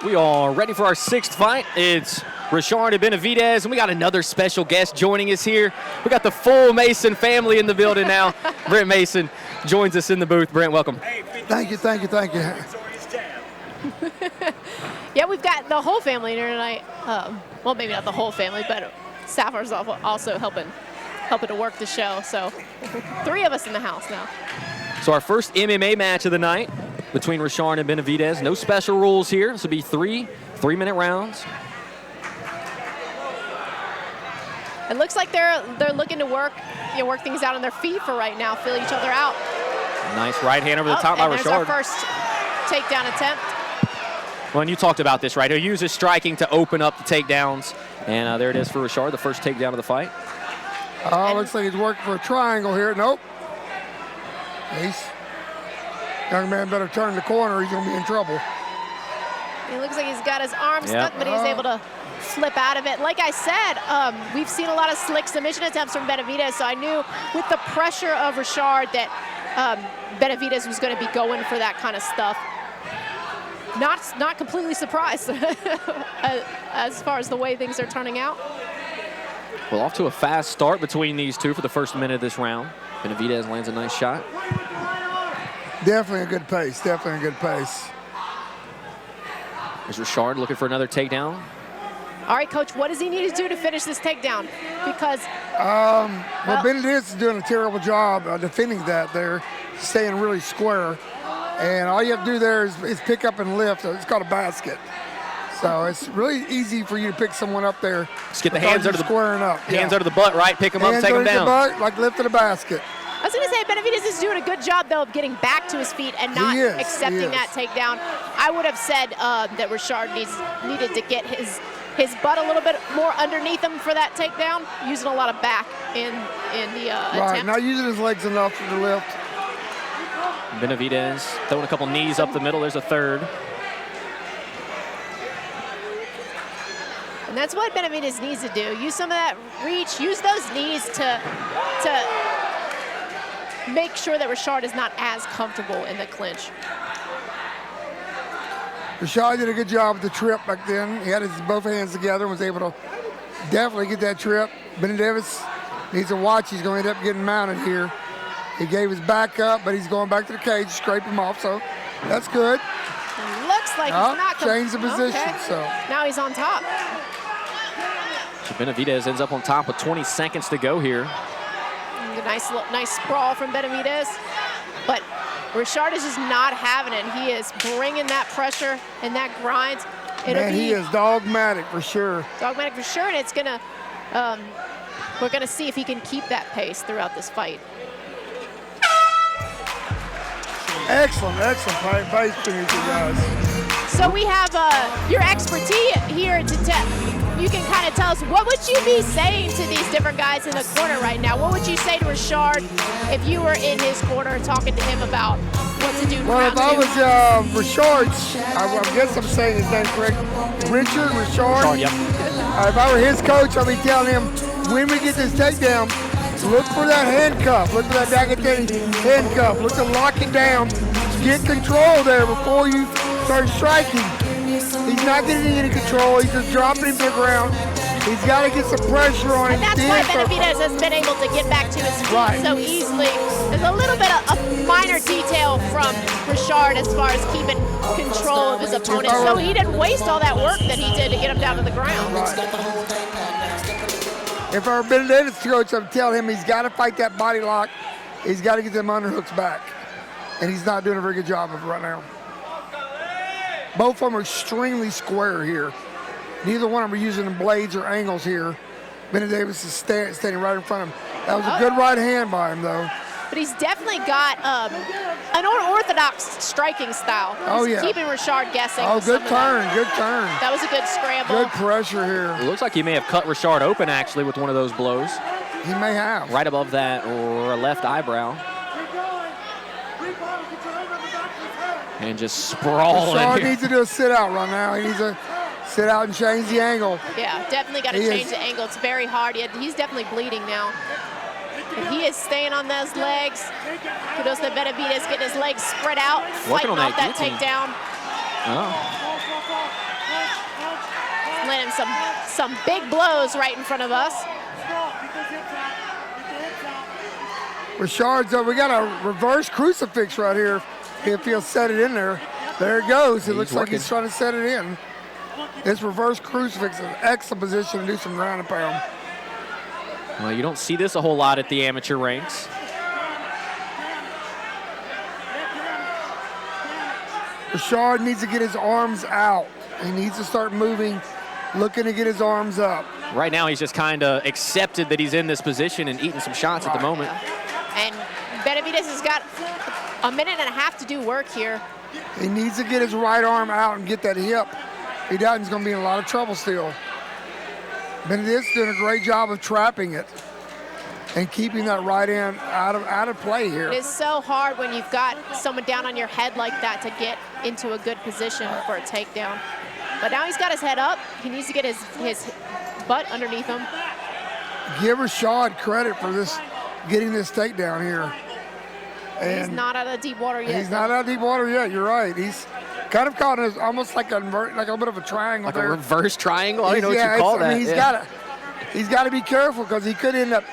We are ready for our sixth fight. It's Rashard and Benavides, and we got another special guest joining us here. We got the full Mason family in the building now. Brent Mason joins us in the booth. Brent, welcome. Thank you. Yeah, we've got the whole family here tonight. Well, maybe not the whole family, but Safar's also helping to work the show. So 3 of us in the house now. So our first MMA match of the night between Rashard and Benavides. No special rules here. This will be 3-minute rounds. It looks like they're looking to work things out on their feet for right now, feel each other out. Nice right hand over the top by and Rashard. There's our first takedown attempt. Well, and you talked about this, right? He'll use his striking to open up the takedowns. And there it is for Rashard, the first takedown of the fight. Looks like he's working for a triangle here. Nope. Ace. Young man better turn the corner. He's going to be in trouble. It looks like he's got his arm stuck, but he's able to flip out of it. Like I said, we've seen a lot of slick submission attempts from Benavides, so I knew with the pressure of Rashard that Benavides was going to be going for that kind of stuff. Not completely surprised as far as the way things are turning out. Well, off to a fast start between these two for the first minute of this round. Benavides lands a nice shot. Definitely a good pace. There's Rashard looking for another takedown. All right, Coach, what does he need to do to finish this takedown? Because well, Benavides is doing a terrible job defending that there, staying really square. And all you have to do there is pick up and lift. It's called a basket. So it's really easy for you to pick someone up there. Just get the hands under the squaring up. Hands under the butt, right? Pick them up, take them down. Hands under the butt, like lifting a basket. I was going to say, Benavides is doing a good job, though, of getting back to his feet and not accepting that takedown. I would have said that Rashard needed to get his butt a little bit more underneath him for that takedown, using a lot of back in the attempt. Right, not using his legs enough for the lift. Benavides throwing a couple knees up the middle. There's a third. And that's what Benavides needs to do. Use some of that reach. Use those knees to make sure that Rashard is not as comfortable in the clinch. Rashard did a good job with the trip back then. He had his both hands together and was able to definitely get that trip. Benavides needs to watch. He's going to end up getting mounted here. He gave his back up, but he's going back to the cage, scrape him off, so that's good. It looks like he's not changed the position. Okay. So now he's on top. So Benavides ends up on top with 20 seconds to go here. A nice sprawl from Benavides, but Rashard is just not having it. He is bringing that pressure and that grind. He is dogmatic for sure. Dogmatic for sure, and it's gonna. We're gonna see if he can keep that pace throughout this fight. Excellent pace finish, you guys. So we have your expertise here to tell. You can kind of tell us, what would you be saying to these different guys in the corner right now? What would you say to Rashard if you were in his corner talking to him about what to do? Well, if I was Rashard's, I guess I'm saying his name correct, Rashard. Yep. If I were his coach, I'd be telling him, when we get this takedown, look for that handcuff. Look for that handcuff. Look to lock it down. Get control there before you start striking. He's not getting any control. He's just dropping him to the ground. He's got to get some pressure on him. And that's why Benavides has been able to get back to his feet so easily. There's a little bit of a minor detail from Rashard as far as keeping control of his opponent. So he didn't waste all that work that he did to get him down to the ground. If our Benavides coach, I'm telling him he's got to fight that body lock. He's got to get them underhooks back. And he's not doing a very good job of it right now. Both of them are extremely square here. Neither one of them are using the blades or angles here. Benavides is standing right in front of him. That was a good right hand by him, though. But he's definitely got an unorthodox striking style. He's keeping Rashard guessing. Good turn. That was a good scramble. Good pressure here. It looks like he may have cut Rashard open, actually, with one of those blows. He may have. Right above that or a left eyebrow. And just sprawling. Rashard needs to do a sit-out right now. He needs to sit out and change the angle. Yeah, definitely got to change the angle. It's very hard. He's definitely bleeding now. And he is staying on those legs. Kudos to Benavides getting his legs spread out, fighting off that takedown. Oh. landing some big blows right in front of us. Richard's we got a reverse crucifix right here. If he'll set it in there. There it goes. It looks like he's trying to set it in. This reverse crucifix is an excellent position to do some ground and pound. Well, you don't see this a whole lot at the amateur ranks. Richard needs to get his arms out. He needs to start moving, looking to get his arms up. Right now, he's just kind of accepted that he's in this position and eating some shots at the moment. And Benavides has got a minute and a half to do work here. He needs to get his right arm out and get that hip. If he doesn't, he's going to be in a lot of trouble still. Benavides doing a great job of trapping it and keeping that right hand out of play here. It is so hard when you've got someone down on your head like that to get into a good position for a takedown. But now he's got his head up. He needs to get his butt underneath him. Give Rashad credit for getting this takedown here. And he's not out of deep water yet. He's not out of deep water yet. You're right. He's kind of caught in almost like a bit of a triangle. Like there. A reverse triangle? I don't know what you call that. I mean, he's got to be careful because he could end up.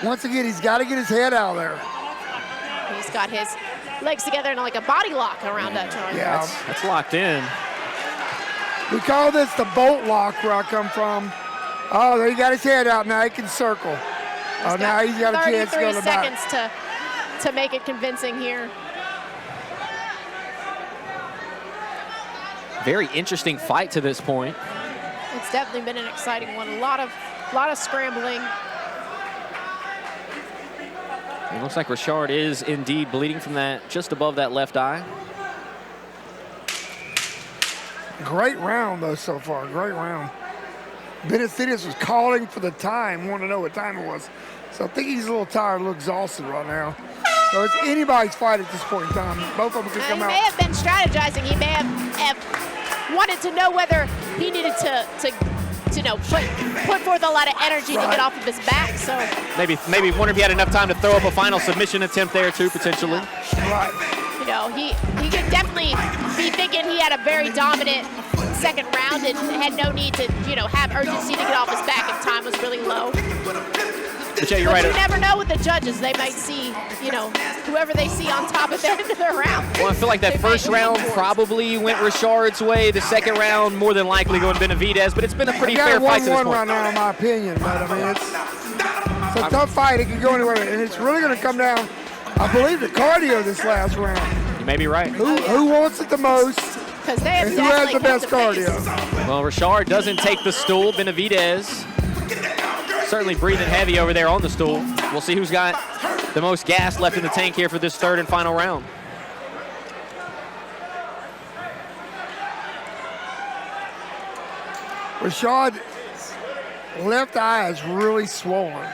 Once again, he's got to get his head out of there. He's got his legs together in like a body lock around that triangle. Yeah, that's locked in. We call this the Bout lock where I come from. Oh, there he got his head out. Now he can circle. Now he's got a chance to go to the back. 33 seconds to make it convincing here. Very interesting fight to this point. It's definitely been an exciting one. A lot of scrambling. It looks like Richard is indeed bleeding from that, just above that left eye. Great round, though, so far. Great round. Benavides was calling for the time, wanted to know what time it was. So I think he's a little tired, a little exhausted right now. So it's anybody's fight at this point in time. Both of them can come out. He may have been strategizing. He may have wanted to know whether he needed to put forth a lot of energy to get off of his back. So maybe wonder if he had enough time to throw up a final submission attempt there too, potentially. Right. You know, he could definitely be thinking he had a very dominant second round and had no need to, have urgency to get off his back if time was really low. But yeah, you're right. You never know with the judges. They might see, whoever they see on top at the end of their round. Well, I feel like that first round probably went Richard's way. The second round, more than likely, going Benavides. But it's been a pretty fair fight to this point. right now, in my opinion. But, I mean, it's a tough fight. It can go anywhere. And it's really going to come down, I believe, to cardio this last round. You may be right. Who wants it the most? Because they have and who has the best cardio? Well, Richard doesn't take the stool. Benavides certainly breathing heavy over there on the stool. We'll see who's got the most gas left in the tank here for this third and final round. Richard's left eye is really swollen.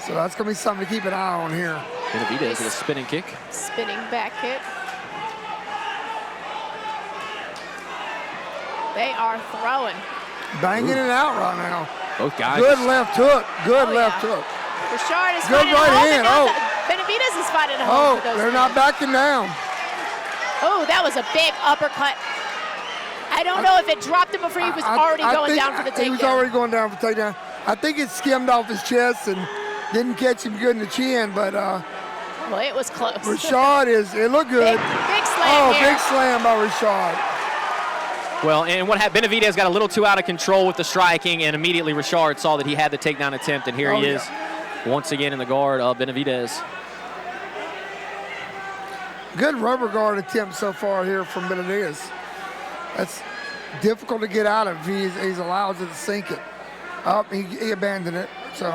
So that's going to be something to keep an eye on here. Benavides with a spinning kick. Spinning back kick. They are throwing. Banging it out right now. Both guys. Good left hook. Good left hook. Richard is good fighting right hand. Benavides is fighting at home. Oh, they're not backing down. Oh, that was a big uppercut. I don't know if it dropped him before he was already going down for the takedown. He was already going down for the takedown. I think it skimmed off his chest and didn't catch him good in the chin, but well, it was close. Richard it looked good. Big slam here. Big slam by Richard. Well, and what happened, Benavides got a little too out of control with the striking, and immediately Richard saw that he had the takedown attempt, and here he is once again in the guard of Benavides. Good rubber guard attempt so far here from Benavides. That's difficult to get out of. He's allowed to sink it. He abandoned it, so.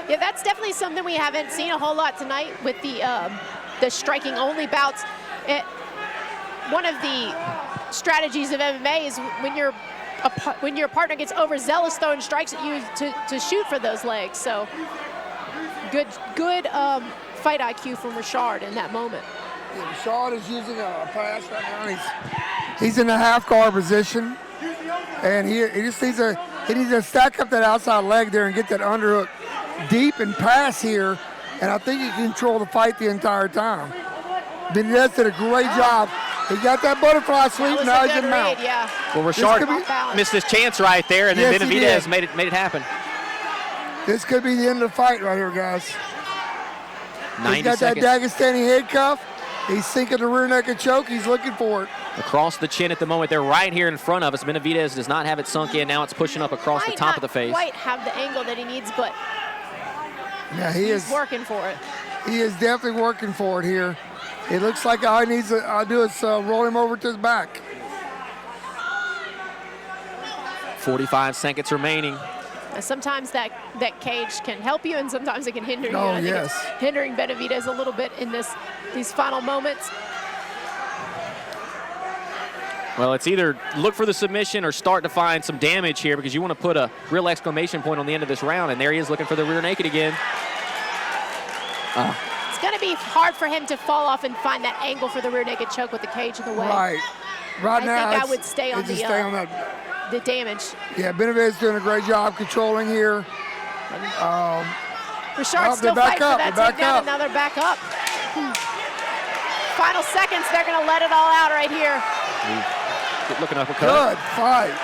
Yeah, that's definitely something we haven't seen a whole lot tonight with the striking only bouts. One of the strategies of MMA is when your partner gets overzealous throwing strikes at you to shoot for those legs. So good fight IQ from Richard in that moment. Yeah, Richard is using a pass right now. He's in the half guard position, and he just needs to stack up that outside leg there and get that underhook deep and pass here, and I think he can control the fight the entire time. Benavides did a great job He got that butterfly sweep. Now he's in mount. Yeah. Well, Richard missed his chance right there, and then Yes, Benavides made it happen. This could be the end of the fight right here, guys. 90 He's got seconds. that Dagestani handcuff. He's sinking the rear naked choke. He's looking for it. Across the chin at the moment. They're right here in front of us. Benavides does not have it sunk in. Now it's pushing up across the top of the face. Might not quite have the angle that he needs, but Yeah, he's working for it. He is definitely working for it here. It looks like all he needs to do is roll him over to his back. 45 seconds remaining. Sometimes that cage can help you, and sometimes it can hinder you. Oh, I think yes. it's hindering Benavides a little bit in these final moments. Well, it's either look for the submission or start to find some damage here, because you want to put a real exclamation point on the end of this round, and there he is looking for the rear naked again. It's going to be hard for him to fall off and find that angle for the rear naked choke with the cage in the way. Right. Right now, I think I would stay on the damage. Yeah, Benavides doing a great job controlling here. Richard still fighting for that takedown, and now they're back up. Final seconds, they're going to let it all out right here. Good looking uppercut. Good fight.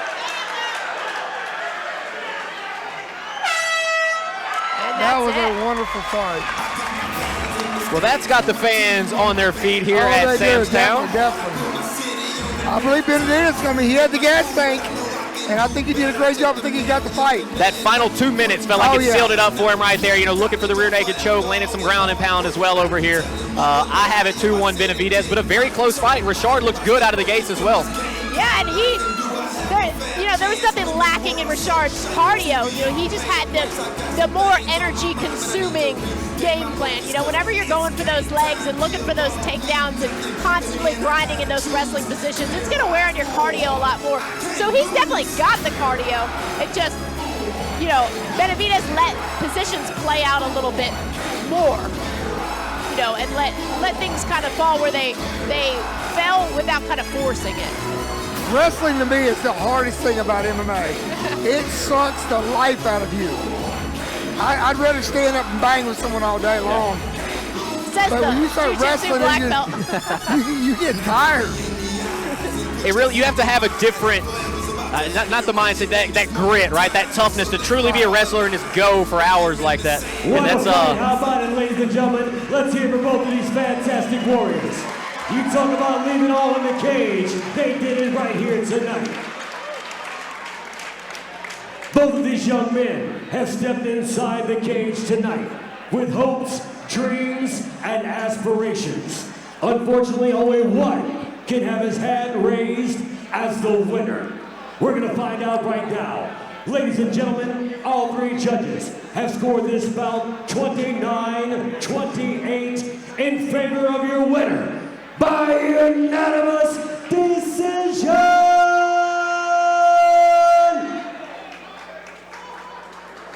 And that was a wonderful fight. Well, that's got the fans on their feet here at Sam's Town. Definitely. I believe Benavides coming. He had the gas tank, and I think he did a great job. I think he got the fight. That final 2 minutes felt like it sealed it up for him right there. You know, looking for the rear naked choke, landed some ground and pound as well over here. I have it 2-1 Benavides, but a very close fight. Richard looks good out of the gates as well. Yeah, and there was nothing lacking in Richard's cardio. You know, he just had the more energy-consuming game plan. You know, whenever you're going for those legs and looking for those takedowns and constantly grinding in those wrestling positions, it's going to wear on your cardio a lot more. So he's definitely got the cardio. It just, you know, Benavides let positions play out a little bit more, you know, and let things kind of fall where they fell without kind of forcing it. Wrestling to me is the hardest thing about MMA. It sucks the life out of you. I'd rather stand up and bang with someone all day long. Says but when you start wrestling, you get tired. It really, you have to have a different, not the mindset, that grit, right? That toughness to truly be a wrestler and just go for hours like that. And that's How about it, ladies and gentlemen? Let's hear for both of these fantastic warriors. You talk about leaving all in the cage. They did it right here tonight. Both of these young men have stepped inside the cage tonight with hopes, dreams, and aspirations. Unfortunately, only one can have his hand raised as the winner. We're going to find out right now. Ladies and gentlemen, all three judges have scored this bout 29-28 in favor of your winner by unanimous decision.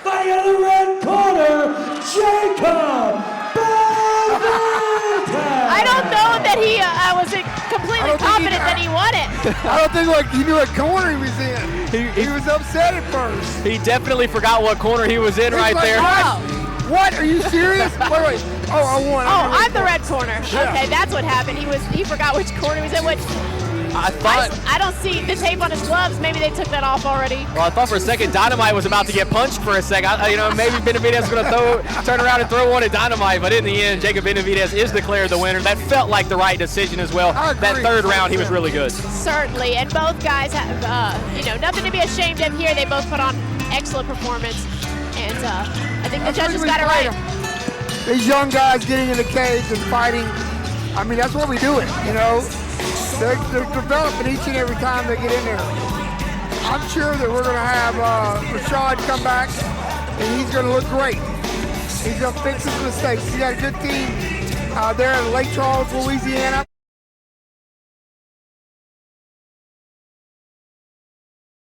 By the red corner, Jacob Benavides. I don't know that I was completely confident that he won it. I don't think he knew what corner he was in. He was upset at first. He definitely forgot what corner he was in right there. What? Are you serious? Wait. Oh, I won. Oh, I'm the red corner. Yeah. Okay, that's what happened. He forgot which corner he was in. Which I don't see the tape on his gloves. Maybe they took that off already. Well, I thought for a second Dynamite was about to get punched for a second. Maybe Benavides was going to turn around and throw one at Dynamite, but in the end, Jacob Benavides is declared the winner. That felt like the right decision as well. That third round, he was really good. Certainly, and both guys have, nothing to be ashamed of here. They both put on excellent performance, and I think the judges got it right. These young guys getting in the cage and fighting, I mean, that's why we do it, you know. They're developing each and every time they get in there. I'm sure that we're going to have Richard come back, and he's going to look great. He's going to fix his mistakes. He's got a good team there in Lake Charles, Louisiana.